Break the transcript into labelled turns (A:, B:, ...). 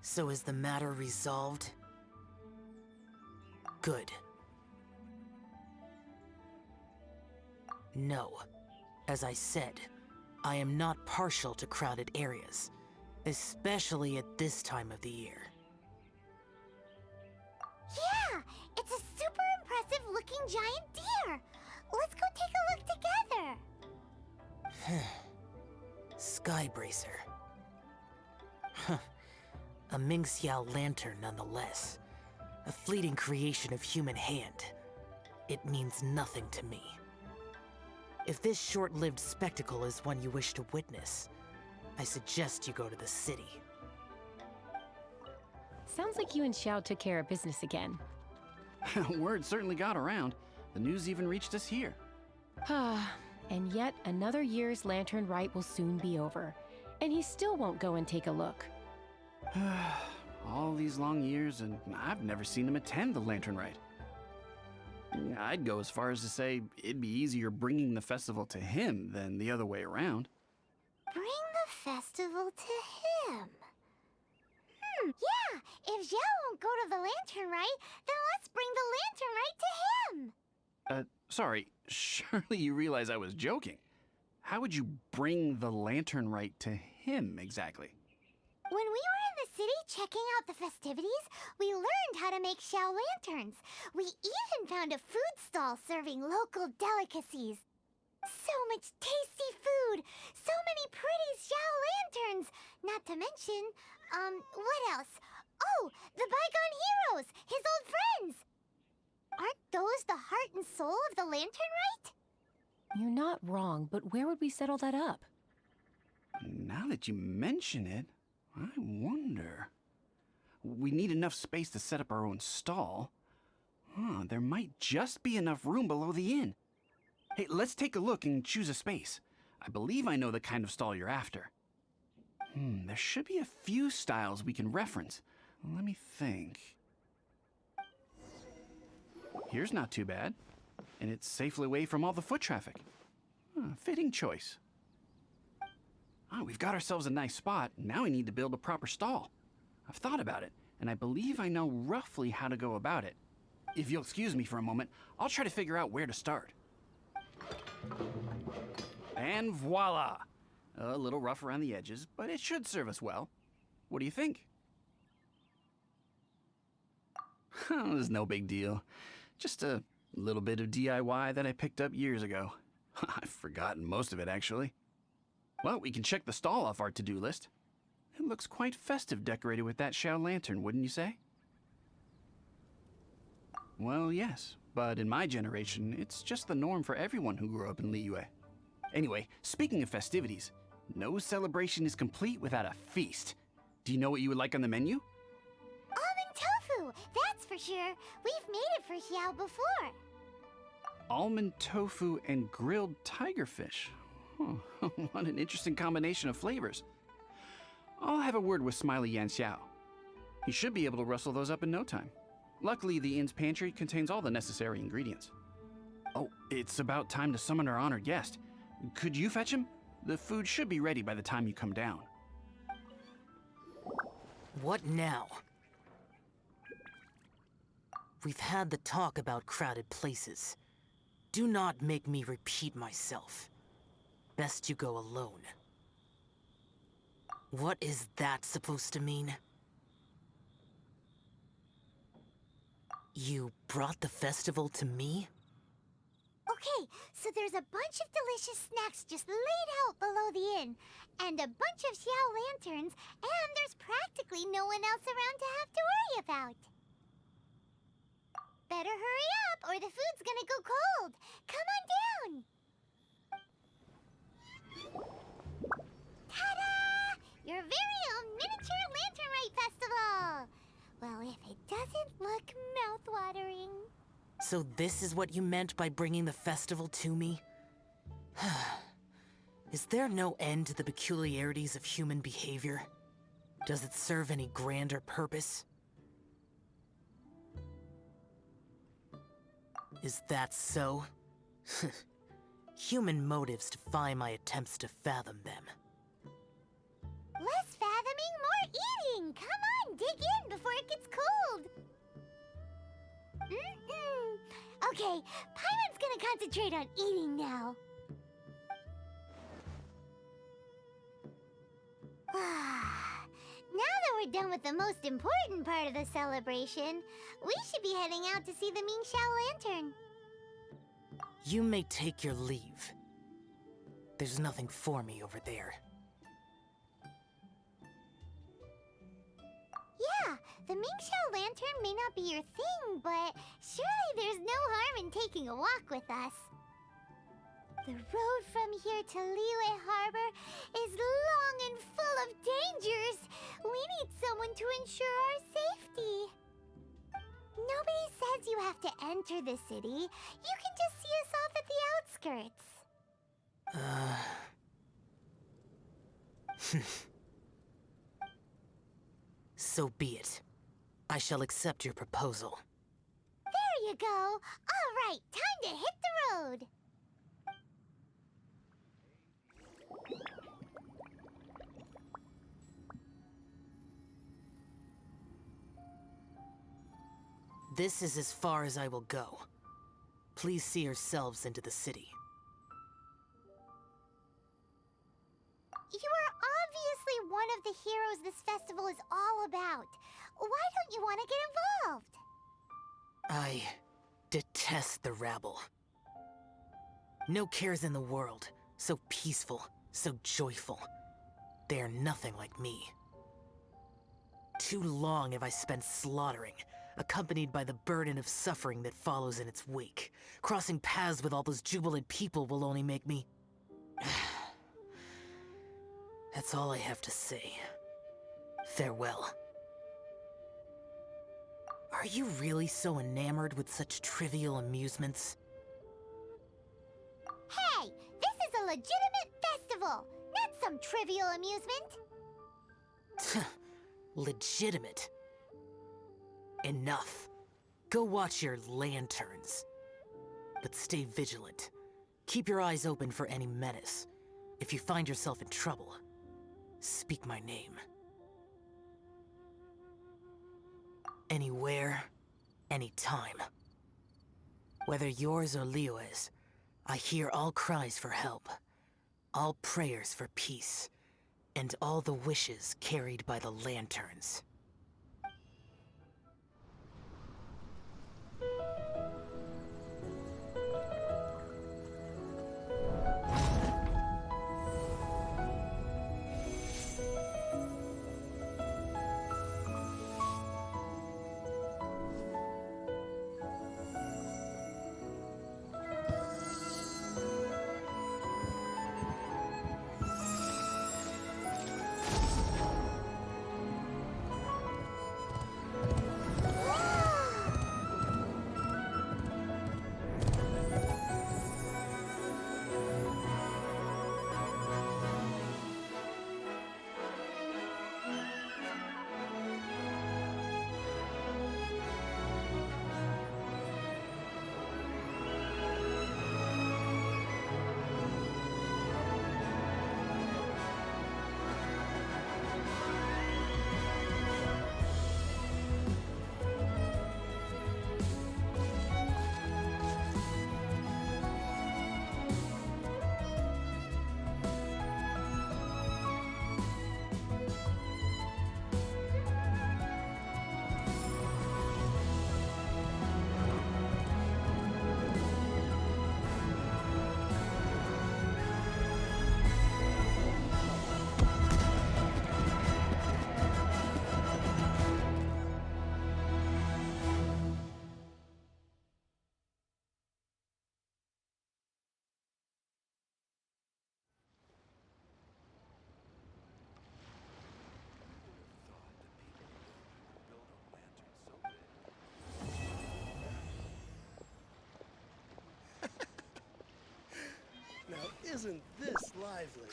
A: So is the matter resolved? Good. No. As I said, I am not partial to crowded areas, especially at this time of the year.
B: Yeah! It's a super impressive looking giant deer! Let's go take a look together!
A: Skybracer. Huh. A Ming Xiao lantern nonetheless. A fleeting creation of human hand. It means nothing to me. If this short-lived spectacle is one you wish to witness, I suggest you go to the city.
C: Sounds like you and Xiao took care of business again.
D: Word certainly got around. The news even reached us here.
C: And yet another year's lantern rite will soon be over, and he still won't go and take a look.
D: All these long years, and I've never seen him attend the lantern rite. I'd go as far as to say it'd be easier bringing the festival to him than the other way around.
B: Bring the festival to him. Yeah, if Xiao won't go to the lantern rite, then let's bring the lantern rite to him.
D: Sorry, surely you realize I was joking. How would you bring the lantern rite to him exactly?
B: When we were in the city checking out the festivities, we learned how to make Xiao lanterns. We even found a food stall serving local delicacies. So much tasty food! So many pretty Xiao lanterns! Not to mention, what else? Oh, the bygone heroes! His old friends! Aren't those the heart and soul of the lantern rite?
C: You're not wrong, but where would we settle that up?
D: Now that you mention it, I wonder. We need enough space to set up our own stall. There might just be enough room below the inn. Hey, let's take a look and choose a space. I believe I know the kind of stall you're after. There should be a few styles we can reference. Let me think. Here's not too bad. And it's safely away from all the foot traffic. Fitting choice. We've got ourselves a nice spot. Now we need to build a proper stall. I've thought about it, and I believe I know roughly how to go about it. If you'll excuse me for a moment, I'll try to figure out where to start. And voila! A little rough around the edges, but it should serve us well. What do you think? It's no big deal. Just a little bit of DIY that I picked up years ago. I've forgotten most of it, actually. Well, we can check the stall off our to-do list. It looks quite festive decorated with that Xiao lantern, wouldn't you say? Well, yes, but in my generation, it's just the norm for everyone who grew up in Liyue. Anyway, speaking of festivities, no celebration is complete without a feast. Do you know what you would like on the menu?
B: Almond tofu! That's for sure. We've made it for Xiao before.
D: Almond tofu and grilled tigerfish. What an interesting combination of flavors. I'll have a word with Smiley Yan Xiao. He should be able to rustle those up in no time. Luckily, the inn's pantry contains all the necessary ingredients. Oh, it's about time to summon our honored guest. Could you fetch him? The food should be ready by the time you come down.
A: What now? We've had the talk about crowded places. Do not make me repeat myself. Best you go alone. What is that supposed to mean? You brought the festival to me?
B: Okay, so there's a bunch of delicious snacks just laid out below the inn, and a bunch of Xiao lanterns, and there's practically no one else around to have to worry about. Better hurry up, or the food's gonna go cold. Come on down. Ta-da! Your very own miniature lantern rite festival! Well, if it doesn't look mouth-watering.
A: So this is what you meant by bringing the festival to me? Is there no end to the peculiarities of human behavior? Does it serve any grander purpose? Is that so? Human motives defy my attempts to fathom them.
B: Less fathoming, more eating! Come on dig in before it gets cold. Okay, Paimon's gonna concentrate on eating now. Now that we're done with the most important part of the celebration, we should be heading out to see the Ming Xiao Lantern.
A: You may take your leave. There's nothing for me over there.
B: Yeah, the Ming Xiao Lantern may not be your thing, but surely there's no harm in taking a walk with us. The road from here to Liyue Harbor is long and full of dangers. We need someone to ensure our safety. Nobody says you have to enter the city. You can just see us off at the outskirts.
A: So be it. I shall accept your proposal.
B: There you go. All right, time to hit the road.
A: This is as far as I will go. Please see yourselves into the city.
B: You are obviously one of the heroes this festival is all about. Why don't you want to get involved?
A: I detest the rabble. No cares in the world. So peaceful, so joyful. They are nothing like me. Too long have I spent slaughtering, accompanied by the burden of suffering that follows in its wake. Crossing paths with all those jubilant people will only make me... That's all I have to say. Farewell. Are you really so enamored with such trivial amusements?
B: Hey, this is a legitimate festival, not some trivial amusement.
A: Legitimate. Enough. Go watch your lanterns. But stay vigilant. Keep your eyes open for any menace. If you find yourself in trouble, speak my name. Anywhere, anytime. Whether yours or Liyue's, I hear all cries for help, all prayers for peace, and all the wishes carried by the lanterns.
E: Now, isn't this lively?